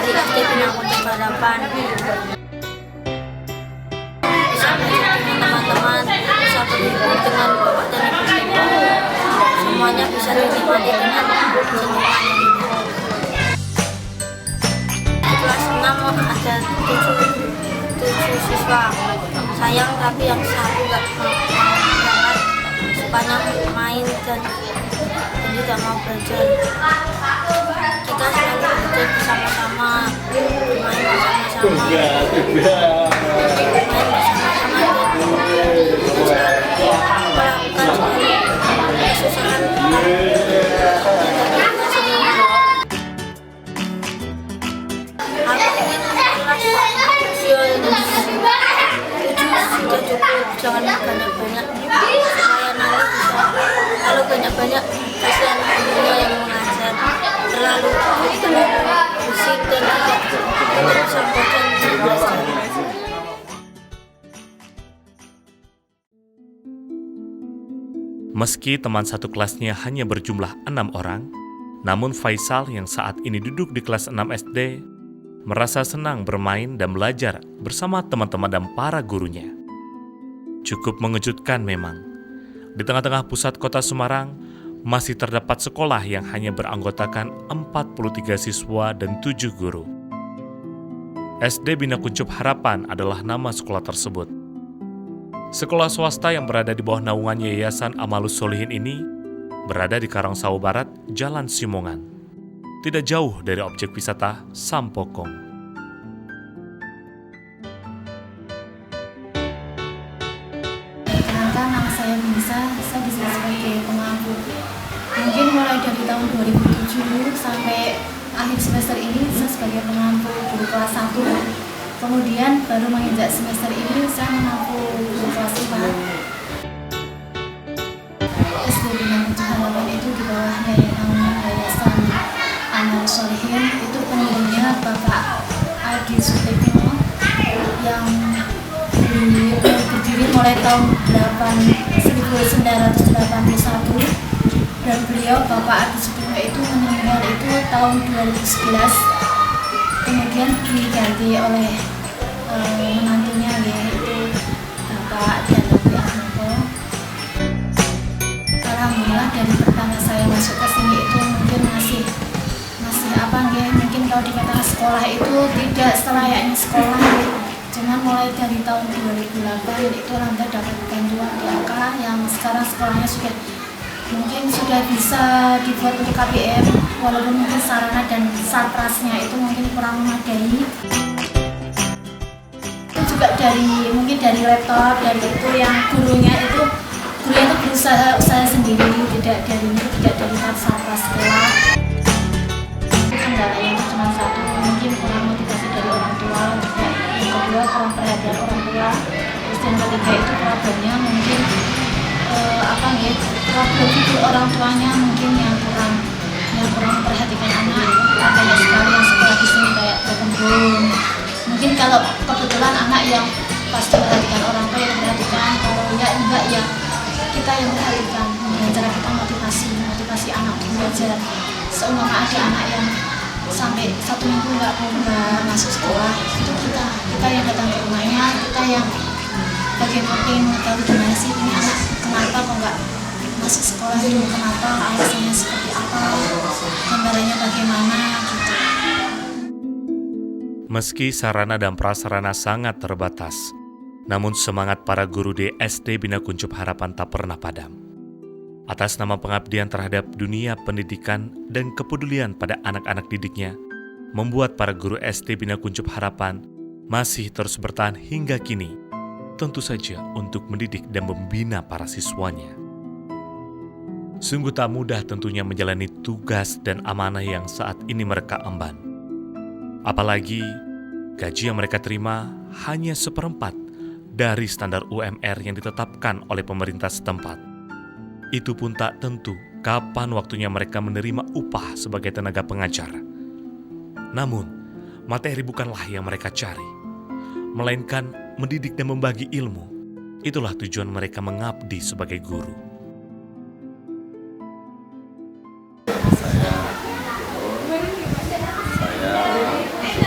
dari SD Bina Kuncup Harapan. Bisa belajar dengan teman-teman, bisa berhubung dengan bapak dan ibu. Semuanya bisa dinikmati dengan senang. Di kelas 6 ada 7 siswa. Sayang tapi yang satu nggak mau berangkat, sukanya main dan tidak mau belajar. Kita selalu belajar bersama-sama, bermain bersama-sama, melakukan kesusahan. Aku ingin kelas sudah cukup, jangan banyak-banyak supaya nanti bisa, kalau banyak-banyak kasihan gurunya yang mengajar terlalu musik dan tidak bisa belajar. Meski teman satu kelasnya hanya berjumlah 6 orang, namun Faisal yang saat ini duduk di kelas 6 SD merasa senang bermain dan belajar bersama teman-teman dan para gurunya. Cukup mengejutkan memang, di tengah-tengah pusat kota Semarang masih terdapat sekolah yang hanya beranggotakan 43 siswa dan 7 guru. SD Bina Kuncup Harapan adalah nama sekolah tersebut. Sekolah swasta yang berada di bawah naungan Yayasan Amalus Sholihin ini berada di Karangsawu Barat, Jalan Simongan, tidak jauh dari objek wisata Sampokong. Nama saya Nisa, saya di sini sebagai pengampu. Mungkin mulai dari tahun 2007 sampai akhir semester ini saya sebagai pengampu guru kelas 1. Kemudian baru menginjak semester ini saya mengampu guru kelas 5. SD Bina Kuncup Harapan itu di bawahnya Yayasan Amalus Sholihin, itu pendirinya Bapak Adi Sutekno yang berdiri mulai tahun 1981, dan beliau Bapak Adi Sutekno itu meninggal itu tahun 2011, kemudian diganti oleh menantunya yaitu Bapak Dianto Atmoko. Alhamdulillah dari pertama saya masuk ke sini itu mungkin masih mungkin kalau dikatakan sekolah itu tidak selayaknya sekolah. Cuman mulai dari tahun 2008 itu Alhamdulillah dapat bantuan DAK yang sekarang sekolahnya sudah bisa dibuat untuk KBM, walaupun mungkin sarana dan sarprasnya itu mungkin kurang memadai. Itu juga mungkin dari laptop, dari itu yang gurunya itu berusaha sendiri, tidak dari sarpras sekolah. Kendalanya itu cuma satu, mungkin kurang motivasi dari orang tua, yang kedua kurang perhatian orang tua, terus yang ketiga itu problemnya mungkin problem itu orang tuanya mungkin yang kurang memperhatikan anak. Banyak sekali yang sekolah di sini kayak berkembang. Mungkin kalau kebetulan anak yang pasti perhatikan orang tua yang perhatikan, kalau enggak ya kita yang perhatikan. Dengan cara kita motivasi anak untuk belajar. Seumpama ada anak yang sampai 1 minggu nggak masuk sekolah, itu kita yang datang ke rumahnya, kita yang bagaimana mengetahui gimana sih ini anak kenapa kok nggak masuk sekolah itu, kenapa, alasannya seperti apa, gambarannya bagaimana gitu. Meski sarana dan prasarana sangat terbatas, namun semangat para guru di SD Bina Kuncup Harapan tak pernah padam. Atas nama pengabdian terhadap dunia pendidikan dan kepedulian pada anak-anak didiknya, membuat para guru SD Bina Kuncup Harapan masih terus bertahan hingga kini, tentu saja untuk mendidik dan membina para siswanya. Sungguh tak mudah tentunya menjalani tugas dan amanah yang saat ini mereka emban. Apalagi gaji yang mereka terima hanya 1/4 dari standar UMR yang ditetapkan oleh pemerintah setempat. Itu pun tak tentu kapan waktunya mereka menerima upah sebagai tenaga pengajar. Namun, materi bukanlah yang mereka cari, melainkan mendidik dan membagi ilmu. Itulah tujuan mereka mengabdi sebagai guru. Saya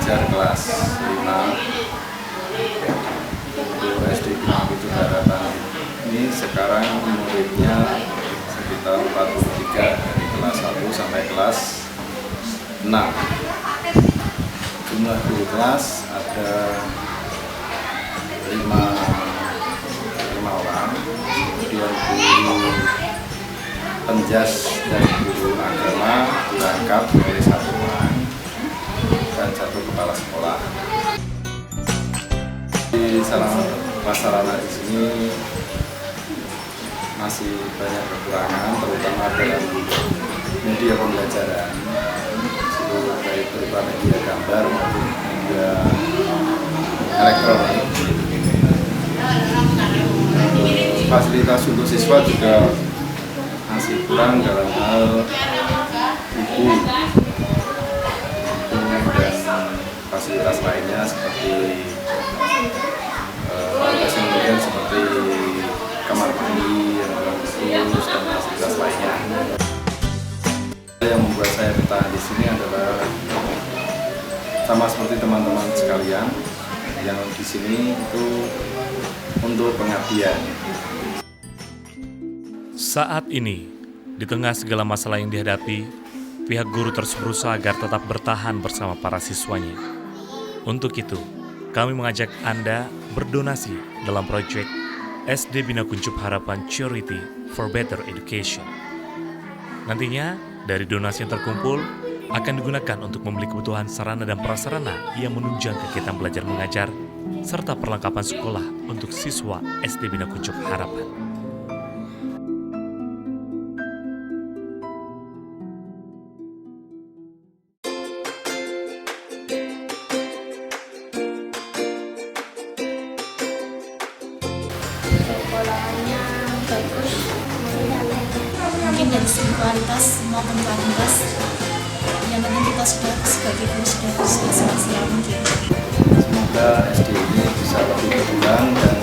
mengajar kelas 5 untuk SD Bina Kuncup Harapan. Ini sekarang muridnya sekitar 43 dari kelas 1 sampai kelas 6. Jumlah guru kelas ada 5 orang, kemudian guru penjas dan guru agama berangkat dari 1 orang dan 1 kepala sekolah. Di sarana prasarana di sini masih banyak kekurangan, terutama dalam media pembelajaran, baik berupa media gambar maupun media elektronik. Fasilitas untuk siswa juga masih kurang dalam hal buku dan fasilitas lainnya seperti kemudian seperti kamar mandi yang bagus dan fasilitas lainnya. Yang membuat saya bertahan di sini adalah sama seperti teman-teman sekalian yang di sini itu untuk pengabdian. Saat ini, di tengah segala masalah yang dihadapi, pihak guru terus berusaha agar tetap bertahan bersama para siswanya. Untuk itu, kami mengajak Anda berdonasi dalam proyek SD Bina Kuncup Harapan Charity for Better Education. Nantinya, dari donasi yang terkumpul, akan digunakan untuk membeli kebutuhan sarana dan prasarana yang menunjang kegiatan belajar mengajar, serta perlengkapan sekolah untuk siswa SD Bina Kuncup Harapan. Sekolahnya bagus, Mungkin dari segi kualitas maupun kuantitas, yang penting kita sudah sebagai guru sudah berusaha semaksimal mungkin. Semoga SD ini bisa lebih berkembang dan